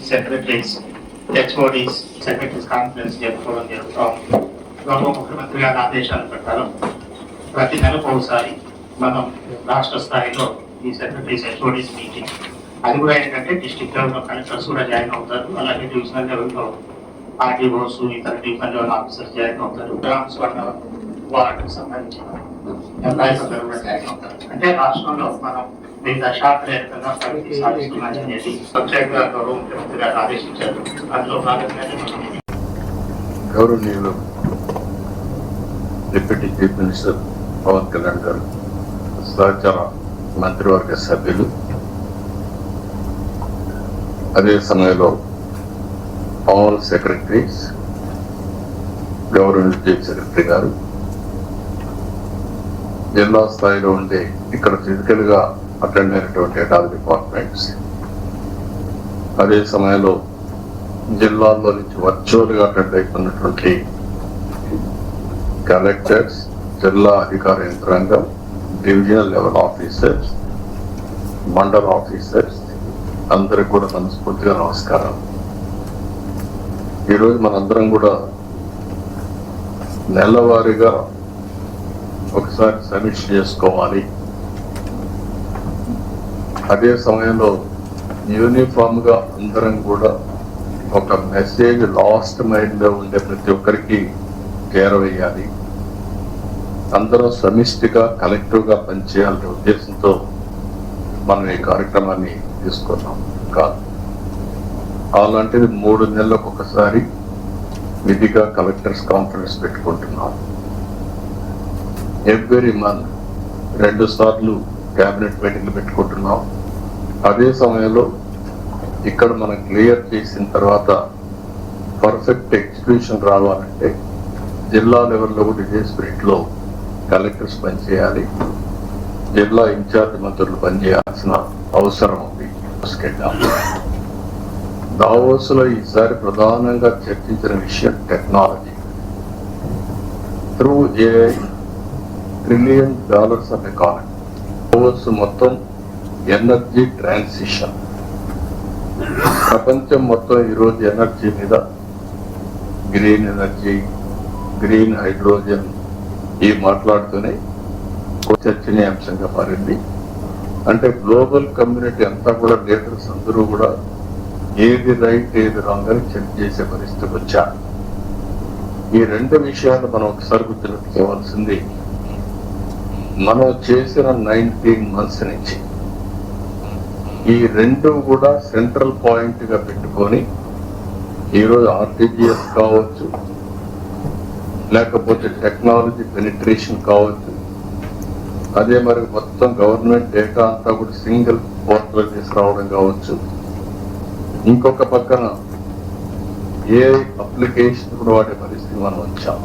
Secretaries, HODs, secretaries conference జరుపుకోవడం జరుగుతాం. గౌరవ ముఖ్యమంత్రి గారి ఆదేశాల ప్రకారం ప్రతి నెలకు ఒకసారి మనం రాష్ట్ర స్థాయిలో ఈ సెక్రటరీస్ హెచ్ఓడీస్ మీటింగ్, అది కూడా ఏంటంటే డిస్ట్రిక్ట్ లెవెల్లో కలెక్టర్స్ కూడా జాయిన్ అవుతారు, అలాగే డివిజనల్ లెవెల్లో ఆర్టీఓస్, ఇతర డివిజనల్ లెవెల్ ఆఫీసర్స్ జాయిన్ అవుతారు, గ్రామ్స్ వాళ్ళ వార్డుకు సంబంధించిన ఎంప్లాయీస్ అందరూ కూడా జాయిన్ అవుతారు. అంటే రాష్ట్రంలో మనం వివిధ శాఖల యొక్క ప్రగతి సాధిస్తున్నామనేది ప్రత్యేకంగా గౌరవ ముఖ్యమంత్రి గారు ఆదేశించారు. అందులో భాగంగానే మనం గౌరవనీయులు deputy chief minister Pawan Kalyan garu, సహచర మంత్రివర్గ సభ్యులు, అదే సమయంలో all secretaries, government chief secretary garu, జిల్లా స్థాయిలో ఉండే ఇక్కడ ఫిజికల్ గా అటెండ్ అయినటువంటి ఆల్ డిపార్ట్మెంట్స్, అదే సమయంలో జిల్లాల్లో నుంచి వర్చువల్ గా అటెండ్ అయిపోయినటువంటి కలెక్టర్స్, జిల్లా అధికార యంత్రాంగం, డివిజనల్ లెవెల్ ఆఫీసర్స్, మండల ఆఫీసర్స్ అందరికి కూడా మనస్ఫూర్తిగా నమస్కారం. ఈరోజు మనందరం కూడా నెలవారీగా ఒకసారి సమీక్ష చేసుకోవాలి. అదే సమయంలో యూనిఫామ్ గా అందరం కూడా ఒక మెసేజ్ లాస్ట్ మైండ్ లో ఉండే ప్రతి ఒక్కరికి చేరవేయాలి. అందరూ సమిష్టిగా కలెక్టివ్ గా పనిచేయాలనే ఉద్దేశంతో మనం ఈ కార్యక్రమాన్ని తీసుకున్నాం. కాదు, అలాంటిది 3 నెలలకు ఒకసారి విధిగా కలెక్టర్స్ కాన్ఫరెన్స్ పెట్టుకుంటున్నాం. ఎవ్రీ మంత్ 2 సార్లు క్యాబినెట్ మీటింగ్లు పెట్టుకుంటున్నాం. అదే సమయంలో ఇక్కడ మనం క్లియర్ చేసిన తర్వాత పర్ఫెక్ట్ ఎగ్జిక్యూషన్ రావాలంటే జిల్లా లెవెల్లో కూడా ఇదే స్పిరిట్ లో కలెక్టర్స్ పనిచేయాలి, జిల్లా ఇన్ఛార్జ్ మంత్రులు పనిచేయాల్సిన అవసరం ఉంది. దావోస్ లో ఈసారి ప్రధానంగా చర్చించిన విషయం technology. Through AI $1 trillion of economy. Davos మొత్తం ఎనర్జీ ట్రాన్సిషన్. ప్రపంచం మొత్తం ఈరోజు ఎనర్జీ మీద, గ్రీన్ ఎనర్జీ, గ్రీన్ హైడ్రోజన్ ఈ మాట్లాడుతూనే చర్చనీయాంశంగా మారింది. అంటే గ్లోబల్ కమ్యూనిటీ అంతా కూడా, లీడర్స్ అందరూ కూడా ఏది రైట్ ఏది రాంగ్ అని చెక్ చేసే పరిస్థితికి వచ్చారు. ఈ 2 విషయాలు మనం ఒకసారి గుర్తుపెట్టుకోవాల్సింది. మనం చేసిన 19 months నుంచి ఈ 2 కూడా సెంట్రల్ పాయింట్ గా పెట్టుకొని ఈరోజు RTGS కావచ్చు, లేకపోతే టెక్నాలజీ పెనిట్రేషన్ కావచ్చు, అదే మరి మొత్తం గవర్నమెంట్ డేటా అంతా కూడా సింగిల్ పోర్టల్ తీసుకురావడం కావచ్చు, ఇంకొక పక్కన AI అప్లికేషన్ కూడా వాడే పరిస్థితి మనం వచ్చాం.